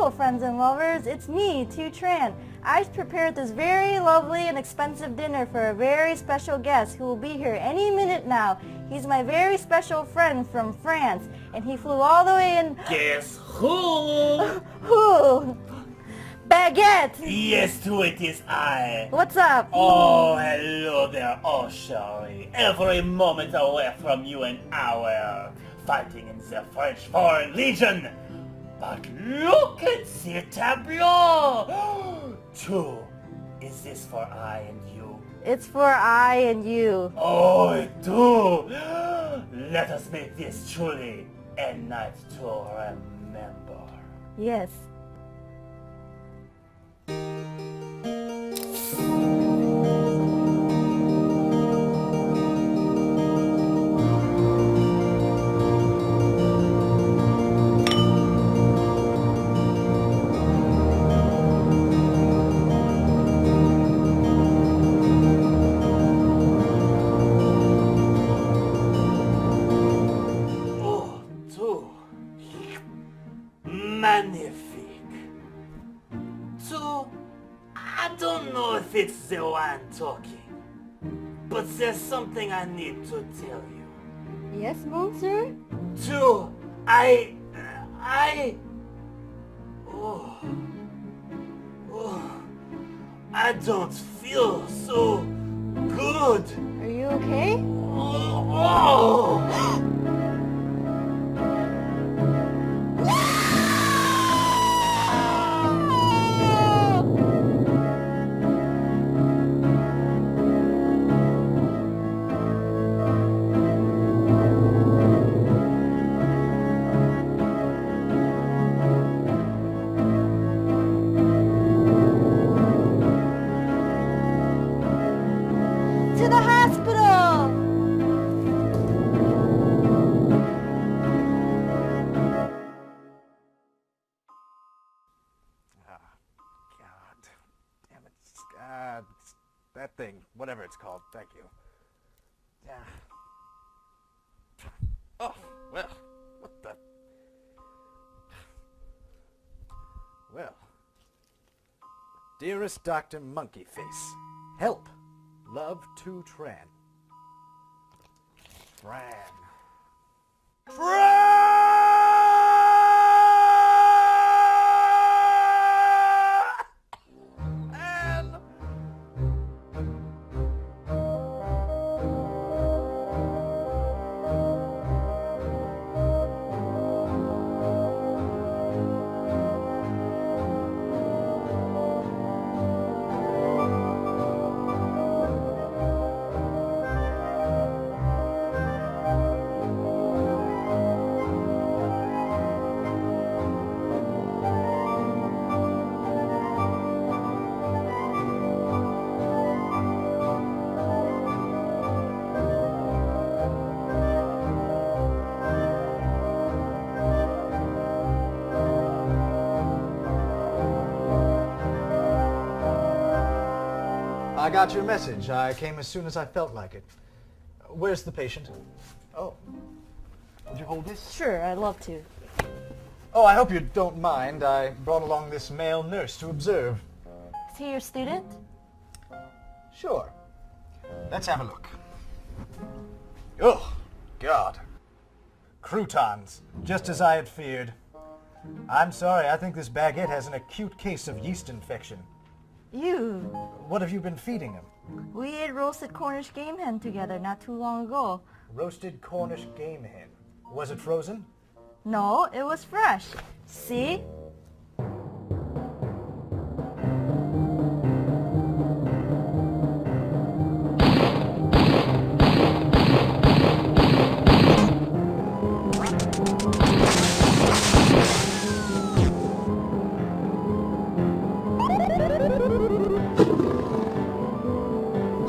Hello, friends and lovers. It's me, Tu Tran. I've prepared this very lovely and expensive dinner for a very special guest who will be here any minute now. He's my very special friend from France, and he flew all the way in... Guess who? Who? Baguette! Yes, to it is I. What's up? Oh, hello there. Oh, Shari. Every moment away from you and our fighting in the French Foreign Legion. But look at the tableau. Two. Is this for I and you? It's for I and you. Oh, do. Let us make this truly a night to remember. Yes. Magnifique. So, I don't know if it's the one talking, but there's something I need to tell you. Yes, monsieur? So, I don't feel so good. Are you okay? Oh. To the hospital! God damn it. That thing, whatever it's called. Thank you. Oh, well, what the... Well. Dearest Dr. Monkeyface, help. Love to Tran. Tran. I got your message. I came as soon as I felt like it. Where's the patient? Oh. Would you hold this? Sure, I'd love to. Oh, I hope you don't mind. I brought along this male nurse to observe. Is he your student? Sure. Let's have a look. Oh, God. Croutons, just as I had feared. I'm sorry, I think this baguette has an acute case of yeast infection. You. What have you been feeding him? We ate roasted Cornish game hen together not too long ago. Roasted Cornish game hen. Was it frozen? No, it was fresh. See?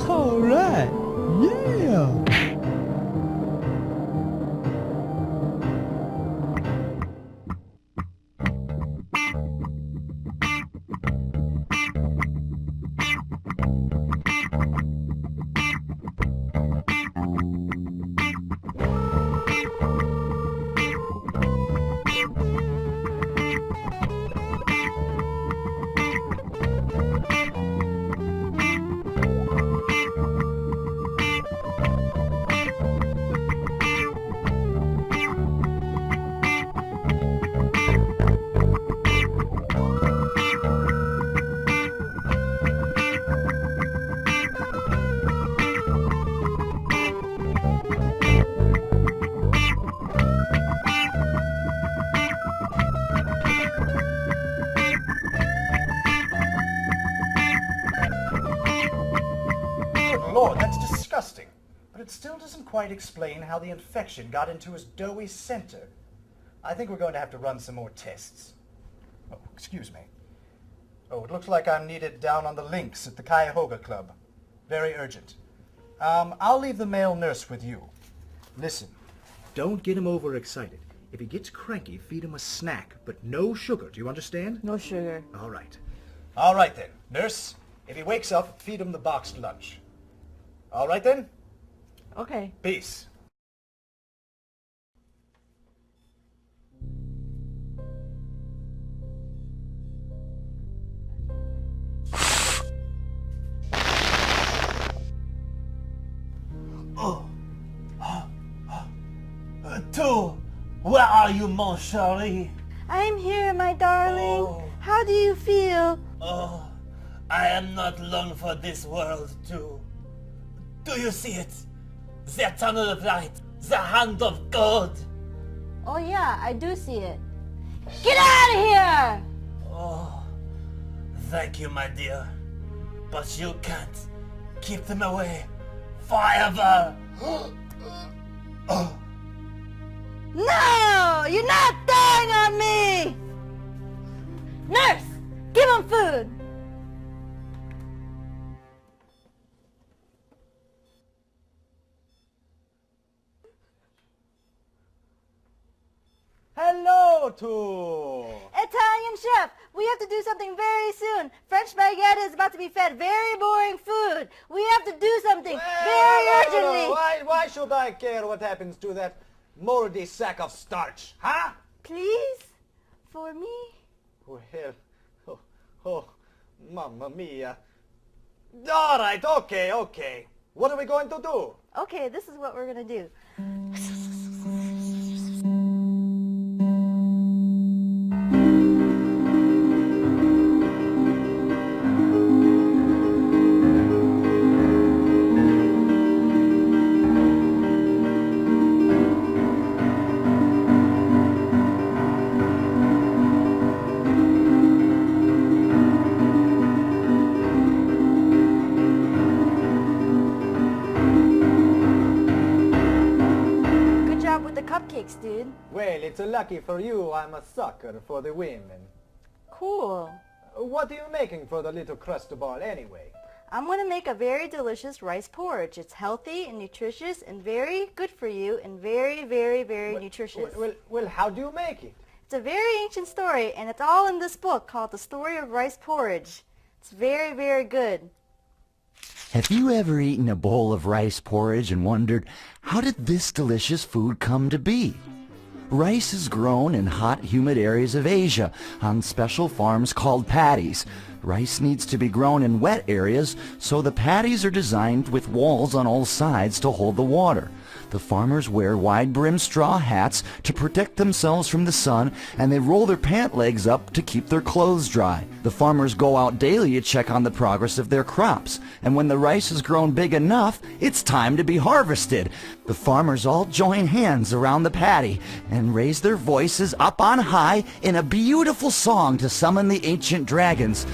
All right. Yeah. Lord, that's disgusting. But it still doesn't quite explain how the infection got into his doughy center. I think we're going to have to run some more tests. Oh, excuse me. Oh, it looks like I'm needed down on the links at the Cuyahoga Club. Very urgent. I'll leave the male nurse with you. Listen, don't get him overexcited. If he gets cranky, feed him a snack, but no sugar. Do you understand? No sugar. All right. All right then. Nurse, if he wakes up, feed him the boxed lunch. All right then? Okay. Peace. Two, where are you, mon chéri? I'm here, my darling. Oh. How do you feel? Oh, I am not long for this world, too. Do you see it? The tunnel of light, the hand of God. Oh yeah, I do see it. Get out of here! Oh, thank you, my dear. But you can't keep them away forever. Oh. No! You're not dying on me! Nurse! Give him food! Hello, to. Italian chef, we have to do something very soon. French baguette is about to be fed very boring food. We have to do something very urgently. Why should I care what happens to that moldy sack of starch, huh? Please? For me? Well, mamma mia. All right, okay. What are we going to do? Okay, this is what we're gonna do. Good job with the cupcakes, dude. Well, it's lucky for you I'm a sucker for the women. Cool. What are you making for the little crust ball anyway? I'm gonna make a very delicious rice porridge. It's healthy and nutritious and very good for you and very, very, very nutritious. Well, how do you make it? It's a very ancient story and it's all in this book called The Story of Rice Porridge. It's very, very good. Have you ever eaten a bowl of rice porridge and wondered, how did this delicious food come to be? Rice is grown in hot, humid areas of Asia on special farms called paddies. Rice needs to be grown in wet areas, so the paddies are designed with walls on all sides to hold the water. The farmers wear wide-brimmed straw hats to protect themselves from the sun, and they roll their pant legs up to keep their clothes dry. The farmers go out daily to check on the progress of their crops, and when the rice has grown big enough, it's time to be harvested. The farmers all join hands around the paddy and raise their voices up on high in a beautiful song to summon the ancient dragons.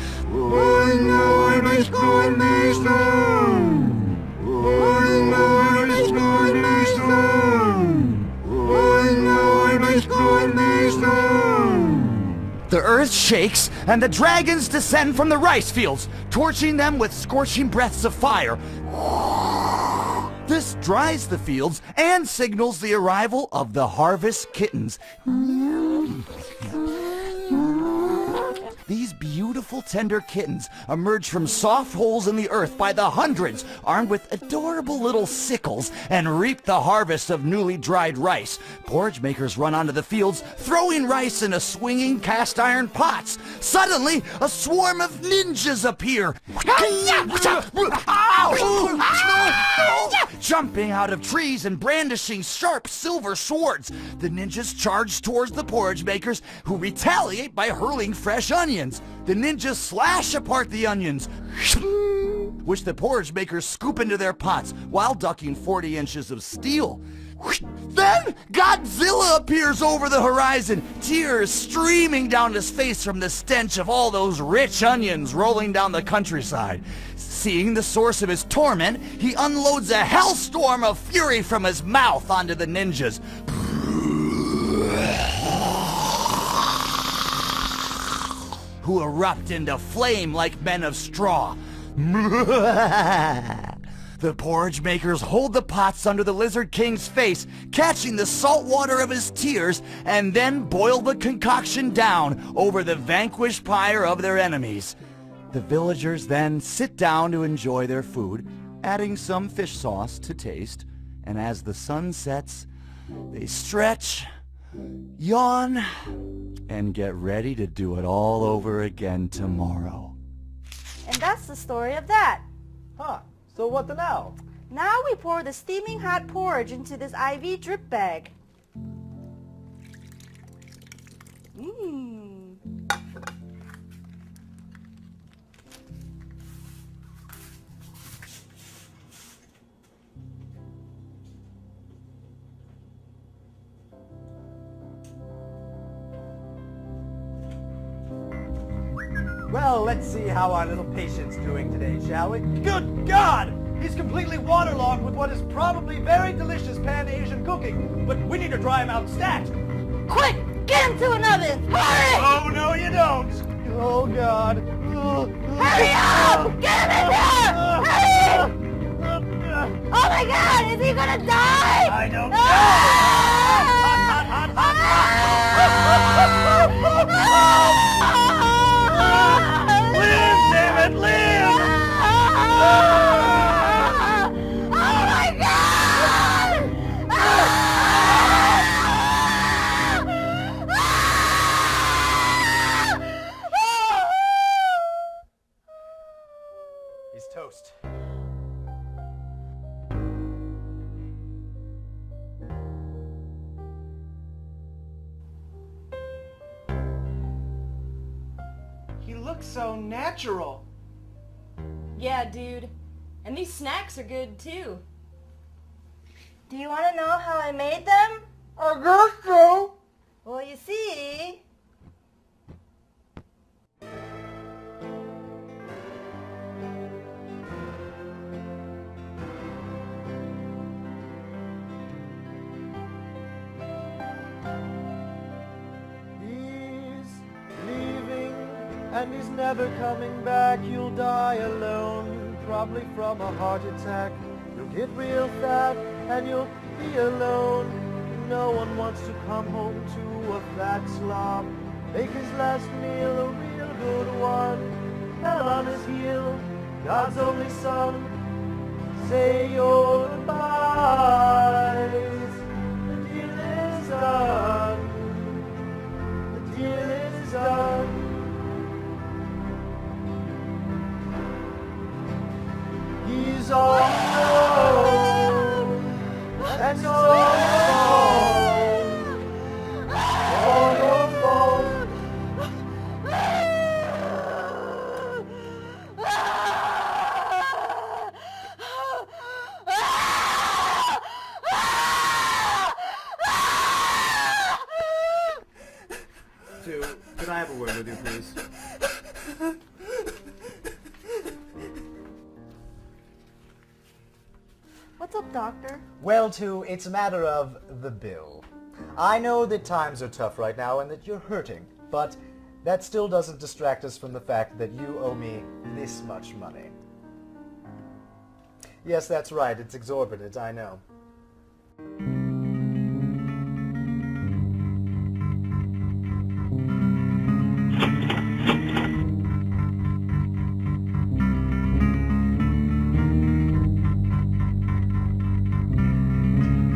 The earth shakes, and the dragons descend from the rice fields, torching them with scorching breaths of fire. This dries the fields and signals the arrival of the harvest kittens. These beautiful, tender kittens emerge from soft holes in the earth by the hundreds, armed with adorable little sickles, and reap the harvest of newly dried rice. Porridge makers run onto the fields, throwing rice into swinging cast iron pots. Suddenly, a swarm of ninjas appear. Jumping out of trees and brandishing sharp silver swords, the ninjas charge towards the porridge makers, who retaliate by hurling fresh onions. The ninjas slash apart the onions, which the porridge makers scoop into their pots while ducking 40 inches of steel. Then Godzilla appears over the horizon, tears streaming down his face from the stench of all those rich onions rolling down the countryside. Seeing the source of his torment, he unloads a hellstorm of fury from his mouth onto the ninjas. Who erupt into flame like men of straw. The porridge makers hold the pots under the Lizard King's face, catching the salt water of his tears, and then boil the concoction down over the vanquished pyre of their enemies. The villagers then sit down to enjoy their food, adding some fish sauce to taste, and as the sun sets, they stretch, yawn, and get ready to do it all over again tomorrow. And that's the story of that. Huh. So what the now? Now we pour the steaming hot porridge into this IV drip bag. Mmm. Well, let's see how our little patient's doing today, shall we? Good God! He's completely waterlogged with what is probably very delicious Pan-Asian cooking, but we need to dry him out stat. Quick! Get him to an oven! Hurry! Oh, no you don't! Oh, God. Hurry up! Get him in there! Hurry! Oh my God! Is he gonna die? I don't know! Live, damn it, live! Oh my God! He's toast. He looks so natural. Yeah, dude. And these snacks are good too. Do you want to know how I made them? I guess so. Well, you see... He's leaving and he's never coming back. You'll die alone, probably from a heart attack. You'll get real fat and you'll be alone. No one wants to come home to a fat slob. Make his last meal a real good one. Hell on his heel, God's only son. Say your goodbyes. The deal is done. The deal is done. He's all alone, and it's all your fault. Sue, can I have a word with you, please? What's up, doctor? Well, too, it's a matter of the bill. I know that times are tough right now and that you're hurting, but that still doesn't distract us from the fact that you owe me this much money. Yes, that's right, it's exorbitant, I know.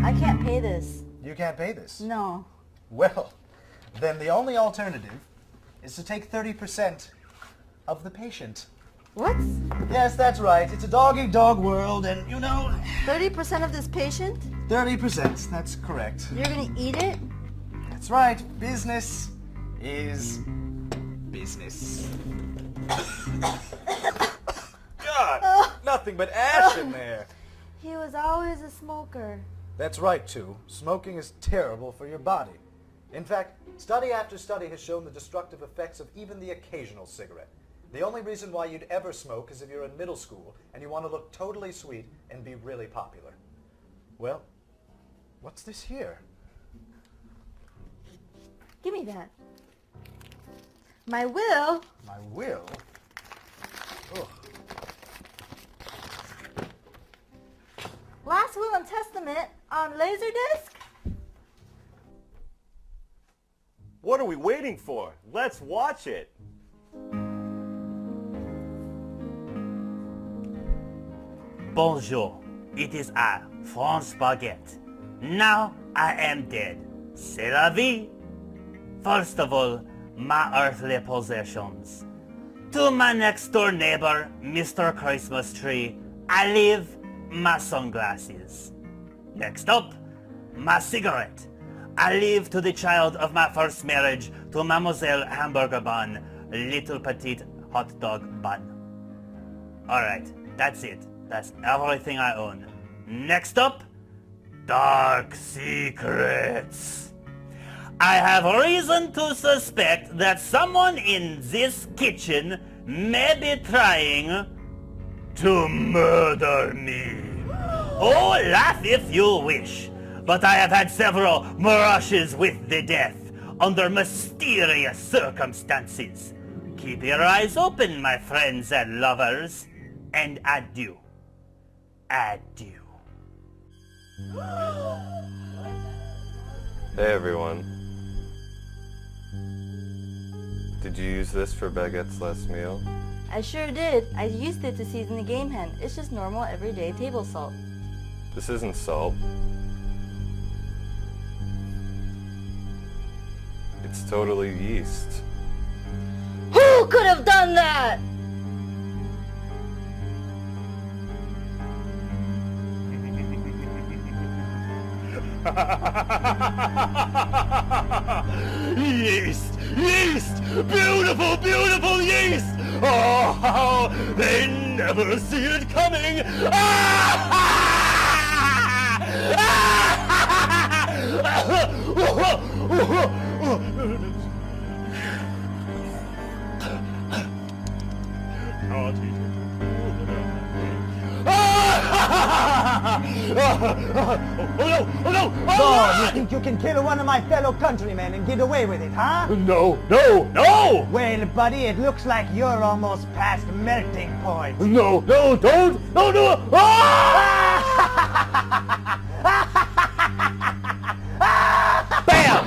I can't pay this. You can't pay this? No. Well, then the only alternative is to take 30% of the patient. What? Yes, that's right. It's a dog-eat-dog world, and you know, 30% of this patient? 30%. That's correct. You're gonna eat it? That's right. Business is business. God, nothing but ash in there. He was always a smoker. That's right, too. Smoking is terrible for your body. In fact, study after study has shown the destructive effects of even the occasional cigarette. The only reason why you'd ever smoke is if you're in middle school and you want to look totally sweet and be really popular. Well, what's this here? Give me that. My will. My will? Ugh. Last will and testament on Laserdisc? What are we waiting for? Let's watch it. Bonjour, it is I, Franz Baguette. Now I am dead. C'est la vie. First of all, my earthly possessions. To my next door neighbor, Mr. Christmas Tree, I leave my sunglasses. Next up, my cigarette. I leave to the child of my first marriage, to Mademoiselle Hamburger Bun, Little Petite Hot Dog Bun. Alright, that's it. That's everything I own. Next up, dark secrets. I have reason to suspect that someone in this kitchen may be trying to murder me. Oh, laugh if you wish, but I have had several brushes with the death under mysterious circumstances. Keep your eyes open, my friends and lovers, and adieu. Adieu. Hey everyone. Did you use this for Baguette's last meal? I sure did. I used it to season the game hen. It's just normal everyday table salt. This isn't salt. It's totally yeast. Who could have done that? Yeast! Yeast! Beautiful, beautiful yeast! Oh, they never see it coming! Oh no! So, you think you can kill one of my fellow countrymen and get away with it, huh? No! No! Well, buddy, it looks like you're almost past melting point. No! Don't! No! Bam!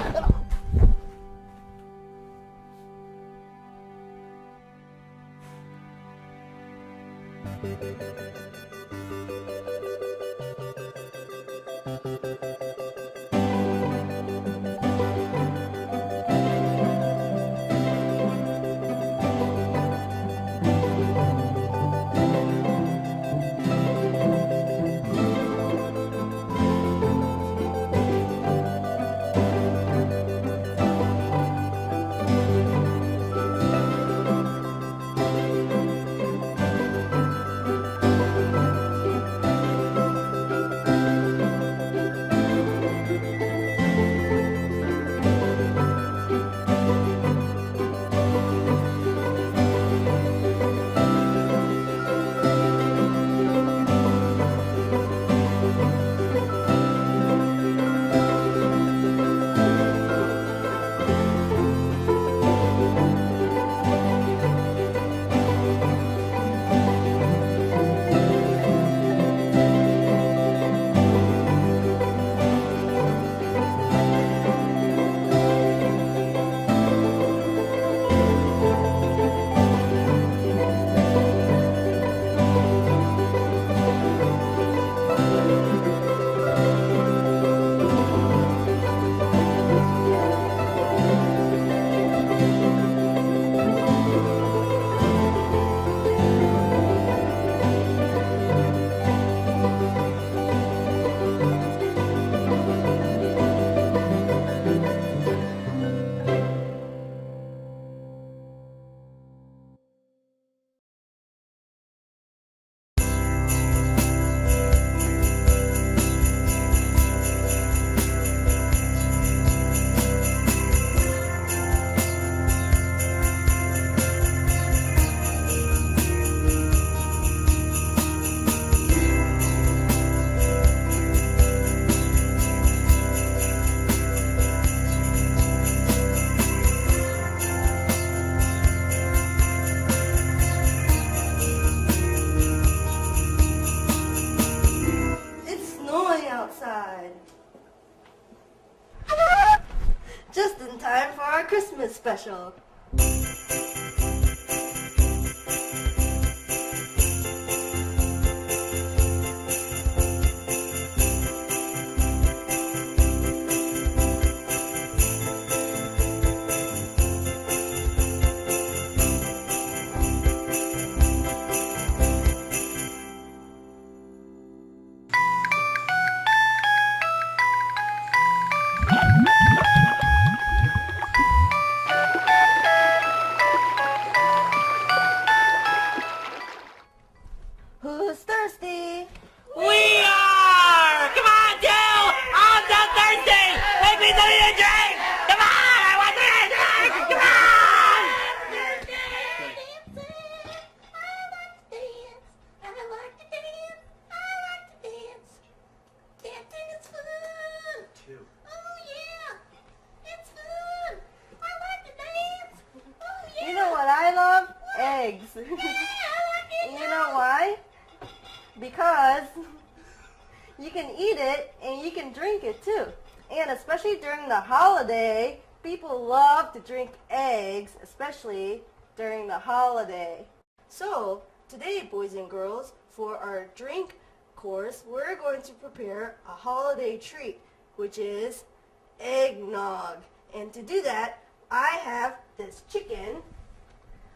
special. Who's thirsty? We are! Come on, Jill! I'm so thirsty! Make me something to drink! Come on! I want something to drink! Come on! You know what I love? Eggs. You know why? Because you can eat it and you can drink it too. And especially during the holiday, people love to drink eggs, especially during the holiday. So today, boys and girls, for our drink course, we're going to prepare a holiday treat, which is eggnog. And to do that, I have this chicken,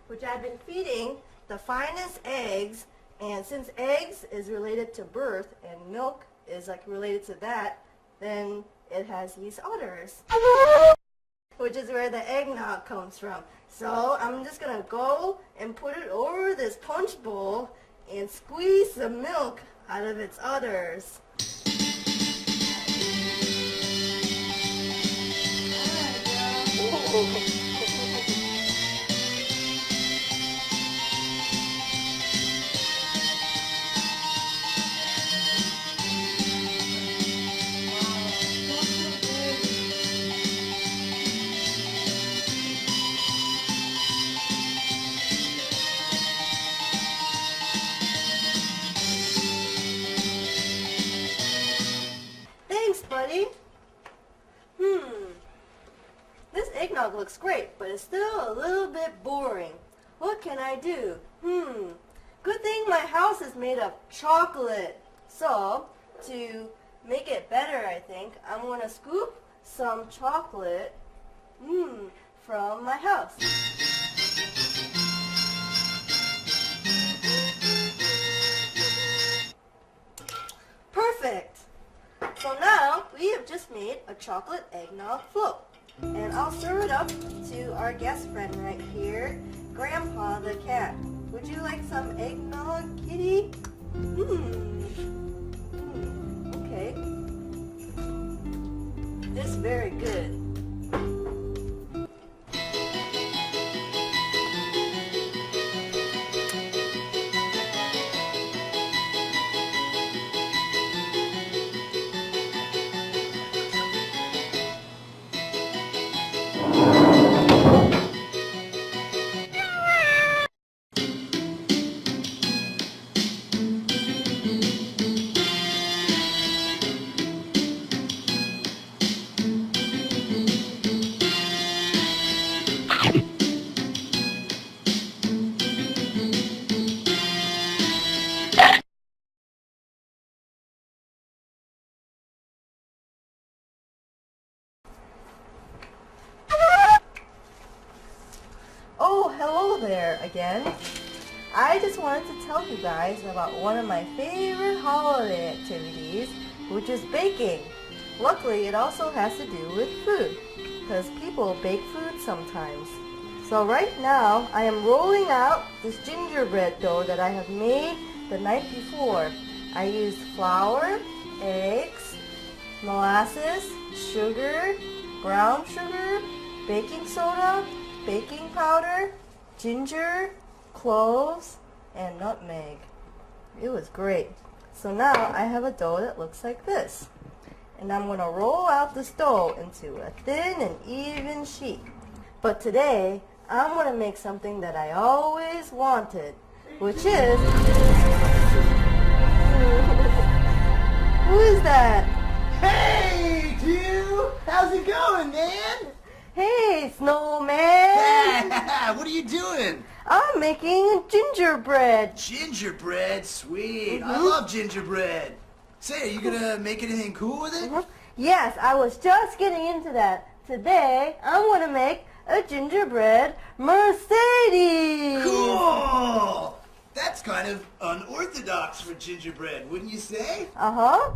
which I've been feeding the finest eggs, and since eggs is related to birth and milk is like related to that, then it has these udders, which is where the eggnog comes from. So I'm just gonna go and put it over this punch bowl and squeeze the milk out of its udders. Thanks, buddy. This eggnog looks great, but it's still a little bit boring. What can I do? Good thing my house is made of chocolate. So, to make it better, I think, I'm going to scoop some chocolate from my house. Perfect. So now we have just made a chocolate eggnog float. And I'll serve it up to our guest friend right here, Grandpa the cat. Would you like some eggnog, kitty? Okay. This is very good. Oh, hello there again. I just wanted to tell you guys about one of my favorite holiday activities, which is baking. Luckily, it also has to do with food, because people bake food sometimes. So right now, I am rolling out this gingerbread dough that I have made the night before. I used flour, eggs, molasses, sugar, brown sugar, baking soda, baking powder, ginger, cloves, and nutmeg. It was great. So now I have a dough that looks like this. And I'm going to roll out this dough into a thin and even sheet. But today, I'm going to make something that I always wanted, which is... Who is that? Hey, Q! How's it going, man? Hey, snowman! What are you doing? I'm making gingerbread. Gingerbread? Sweet. I love gingerbread. Say, are you gonna make anything cool with it? Yes, I was just getting into that. Today, I'm gonna make a gingerbread Mercedes. Cool! That's kind of unorthodox for gingerbread, wouldn't you say? Uh-huh.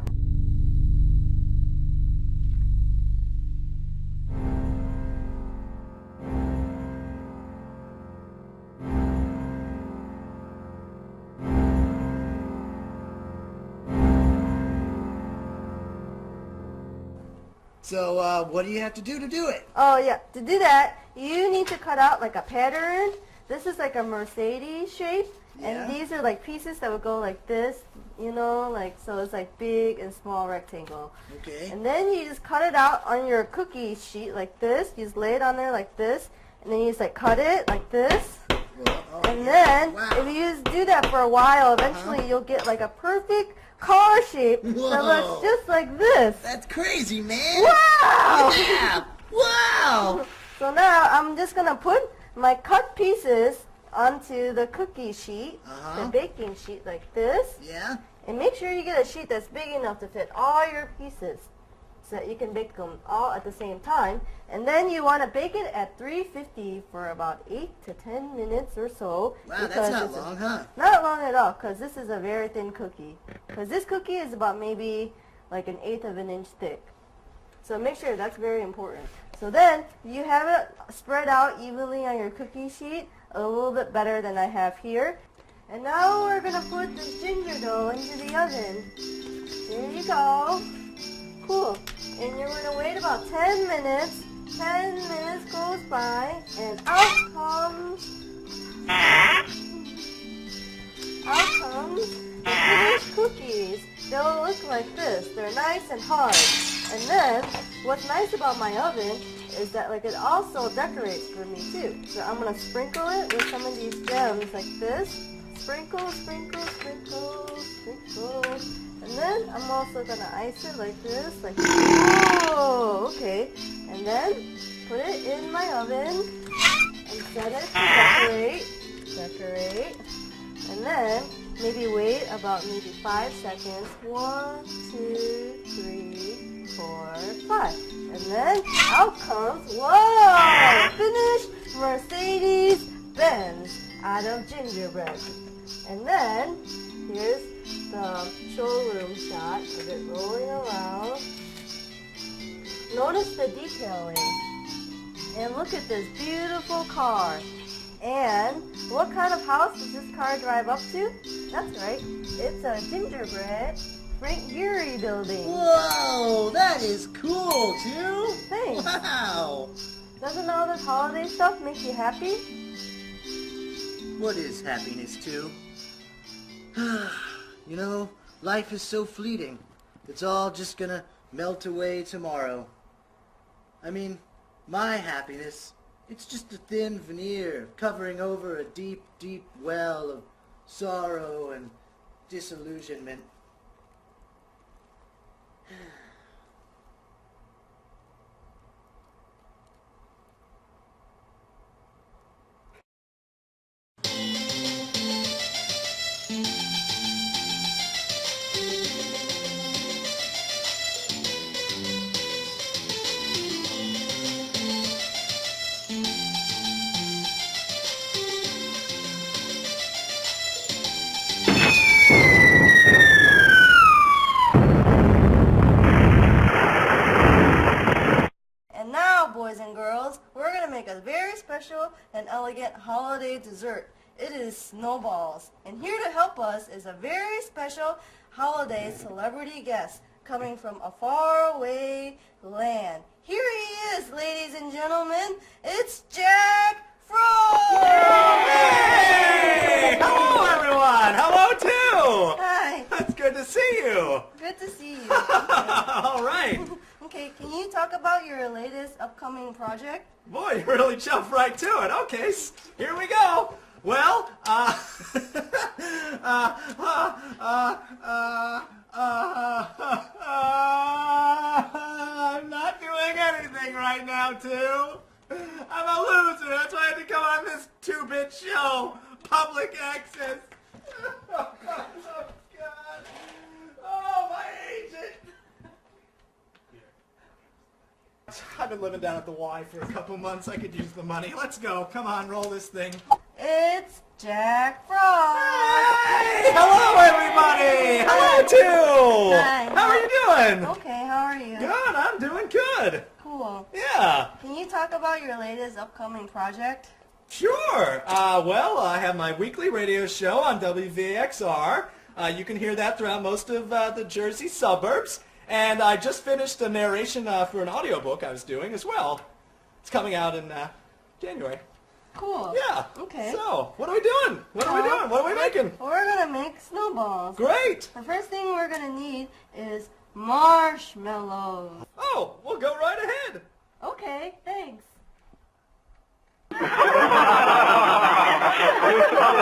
So, what do you have to do it? Oh yeah, to do that, you need to cut out like a pattern. This is like a Mercedes shape, Yeah. and these are like pieces that would go like this, you know, like so it's like big and small rectangle. Okay. And then you just cut it out on your cookie sheet like this. You just lay it on there like this, and then you just like cut it like this. Well, oh, And yeah. then Wow. if you just do that for a while, eventually you'll get like a perfect car shape that Whoa. looks just like this. That's crazy, man! Wow! Yeah! Wow! So now I'm just gonna put my cut pieces onto the cookie sheet, the baking sheet like this, Yeah? and make sure you get a sheet that's big enough to fit all your pieces so that you can bake them all at the same time. And then you want to bake it at 350 for about 8 to 10 minutes or so. Wow, because that's not it's long, huh? Not long at all, because this is a very thin cookie. Because this cookie is about maybe like 1/8 of an inch thick. So make sure that's very important. So then you have it spread out evenly on your cookie sheet, a little bit better than I have here. And now we're going to put this ginger dough into the oven. There you go. Cool. And you're going to wait about 10 minutes. 10 minutes goes by, and out comes the finished cookies. They'll look like this. They're nice and hard. And then, what's nice about my oven is that like it also decorates for me too. So I'm going to sprinkle it with some of these gems like this. Sprinkle, sprinkle, sprinkle, sprinkle. And then I'm also going to ice it like this. Like, whoa, okay. And then put it in my oven and set it to decorate. And then maybe wait about maybe 5 seconds. 1, 2, 3, 4, 5. And then out comes, whoa, finished Mercedes Benz out of gingerbread. And then here's the showroom shot of it rolling around. Notice the detailing. And look at this beautiful car. And what kind of house does this car drive up to? That's right, it's a gingerbread Frank Gehry building. Whoa! That is cool, too! Thanks. Wow! Doesn't all this holiday stuff make you happy? What is happiness, too? You know, life is so fleeting. It's all just gonna melt away tomorrow. I mean, my happiness, it's just a thin veneer covering over a deep, deep well of sorrow and disillusionment. And now, boys and girls, we're going to make a very special and elegant holiday dessert. It is snowballs. And here to help us is a very special holiday celebrity guest coming from a faraway land. Here he is, ladies and gentlemen. It's Jack Frost! Hey! Hello, everyone! Hello, too! Hi. It's good to see you! Good to see you. All right. Okay, can you talk about your latest upcoming project? Boy, you really jumped right to it. Okay, here we go. Well, I'm not doing anything right now, too. I'm a loser. That's why I had to come on this 2-bit show. Public access. Oh, God. Oh, my agent. I've been living down at the Y for a couple months. I could use the money. Let's go. Come on, roll this thing. It's Jack Frost. Hey! Hello, everybody. Hello, too. Hi. How are you doing? Okay, how are you? Good. I'm doing good. Cool. Yeah. Can you talk about your latest upcoming project? Sure. Well, I have my weekly radio show on WVXR. You can hear that throughout most of the Jersey suburbs. And I just finished a narration for an audiobook I was doing as well. It's coming out in January. Cool. Yeah. Okay. So, what are we doing? What are we doing? What are we making? We're gonna make snowballs. Great. The first thing we're gonna need is marshmallows. Oh, we'll go right ahead. Okay, thanks.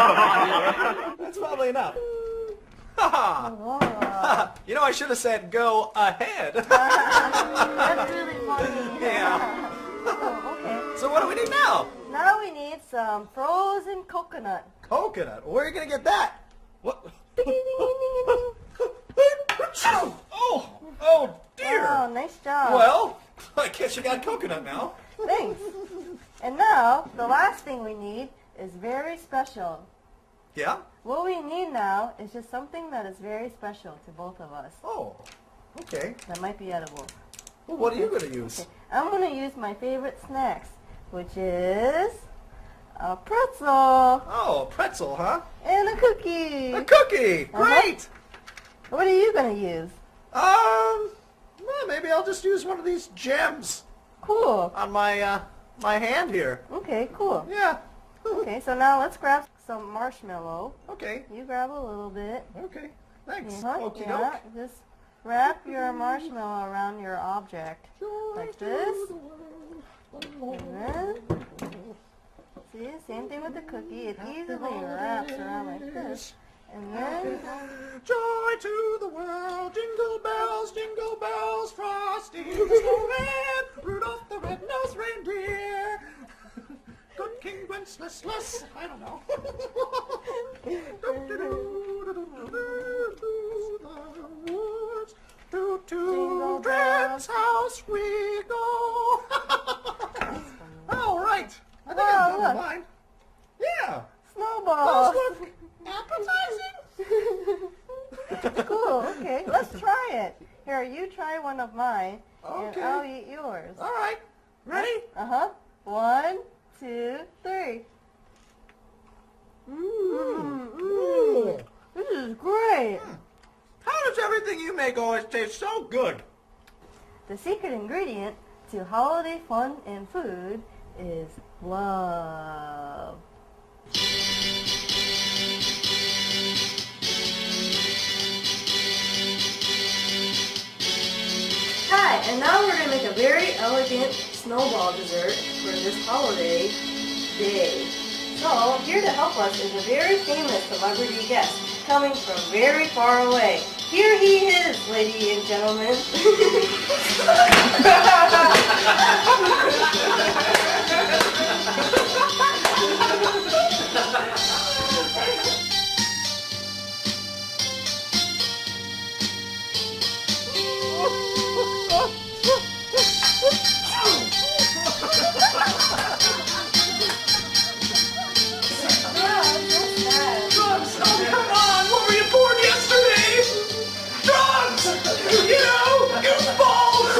That's probably enough. Haha. Whoa. You know, I should have said go ahead. That's really funny. Yeah. Oh, okay. So what do we need now? Now we need some frozen coconut. Coconut. Where are you gonna get that? What? Oh dear. Oh, nice job. Well, I guess you got coconut now. Thanks. And now, the last thing we need is very special. Yeah? What we need now is just something that is very special to both of us. Oh, okay. That might be edible. Well, what are you gonna use? Okay. I'm going to use my favorite snacks, which is a pretzel Oh, pretzel, huh? and a cookie. A cookie. Great. What are you going to use? Well, maybe I'll just use one of these gems Cool. on my my hand here. Okay, cool. Yeah. Okay, so now let's grab some marshmallow. Okay. You grab a little bit. Okay. Thanks. Uh-huh, Okey yeah, doke. just wrap your marshmallow around your object like this. And then, see, same thing with the cookie. It easily wraps around like this. And then, Joy to the world, jingle bells, Frosty the snowman, Rudolph the red-nosed reindeer, Good King Wenceslas, I don't know. The woods, to Jingle Dred's bells. house we go. All right. I think Wow, I'm done with look. mine. Yeah. snowballs. Those look appetizing. Cool, okay. Let's try it. Here, you try one of mine, Okay. and I'll eat yours. All right. Ready? Uh-huh. 1, 2, 3. Mmm. This is great. How does everything you make always taste so good? The secret ingredient to holiday fun and food is love. Hi, and now we're going to make a very elegant snowball dessert for this holiday day. So, here to help us is a very famous celebrity guest coming from very far away. Here he is, ladies and gentlemen. Drugs! Oh, come on! What were you born yesterday? Drugs! You know, goofballs!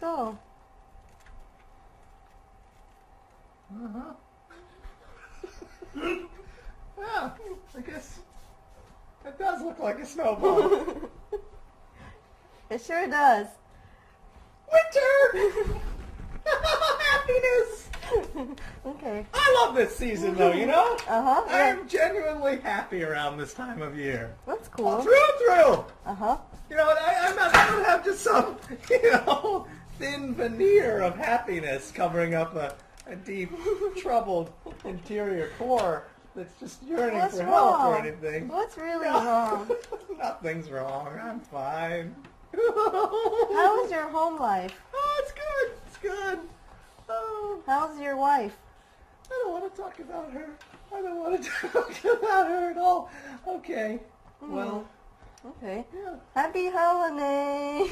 bonito. Yeah, I guess it does look like a snowball. It sure does. Winter! Happiness! Okay. I love this season though, you know? Uh-huh. I am genuinely happy around this time of year. That's cool. Through and through! Uh-huh. You know, I don't have just some, thin veneer of happiness covering up a deep, troubled interior core that's just yearning What's for help or wrong? anything. What's really wrong? Nothing's wrong. I'm fine. How is your home life? Oh, it's good. It's good. Oh, How's your wife? I don't want to talk about her. I don't want to talk about her at all. Okay. Well, Okay. yeah. Happy holiday.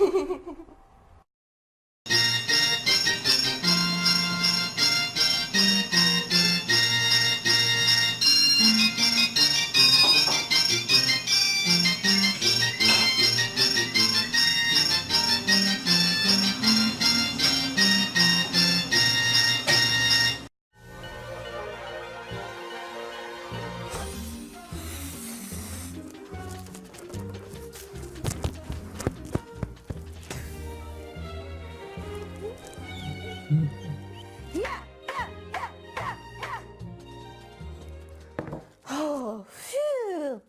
Oh, phew.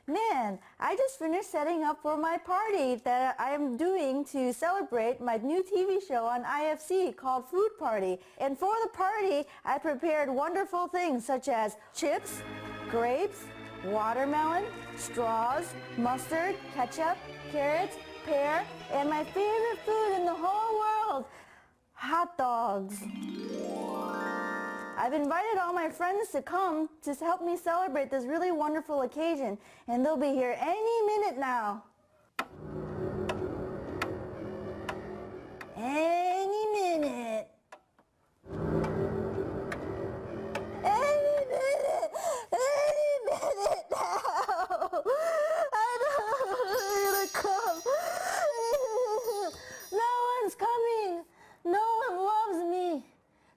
Man, I just finished setting up for my party that I am doing to celebrate my new TV show on IFC called Food Party. And for the party, I prepared wonderful things such as chips, grapes, watermelon, straws, mustard, ketchup, carrots, pear, and my favorite food in the whole world, hot dogs. I've invited all my friends to come to help me celebrate this really wonderful occasion, and they'll be here any minute now. Any minute. Any minute. Any minute now. I know they're gonna come. No one's coming. No one loves me.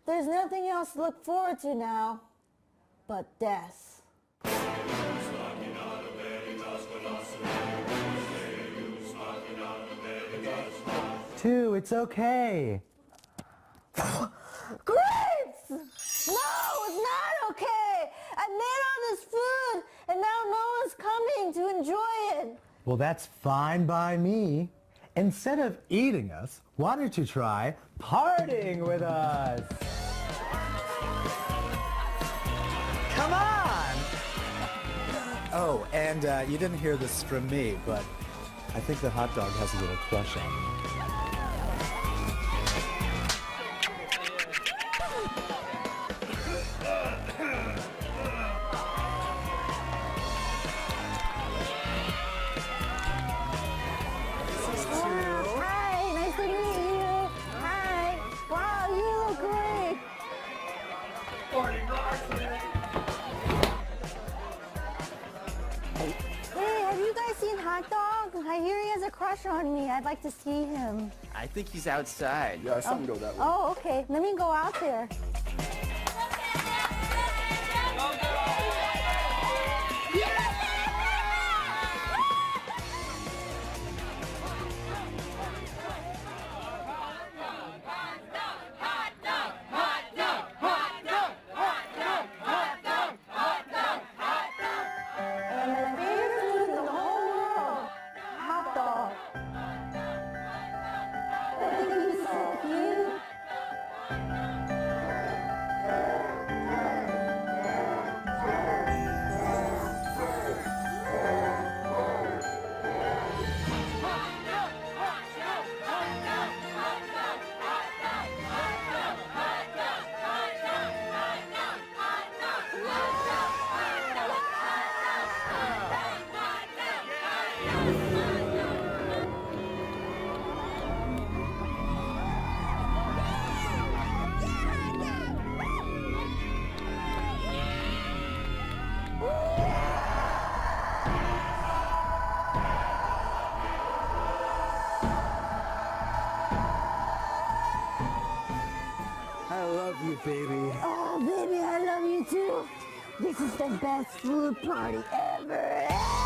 There's nothing else to look forward to now but death. 2, it's okay. Grapes! No, it's not okay. I made all this food and now no one's coming to enjoy it. Well, that's fine by me. Instead of eating us, why don't you try partying with us? Come on! Oh, and you didn't hear this from me, but I think the hot dog has a little crush on me. Hi, nice to meet you. Hi. Wow, you look great. Hey, have you guys seen Hot Dog? I hear he has a crush on me. I'd like to see him. I think he's outside. Yeah, I saw him go that way. Oh, okay. Let me go out there. And my favorite food in the whole world, hot dog. I think he's so cute. love you, baby. Oh, baby, I love you too. This is the best food party ever.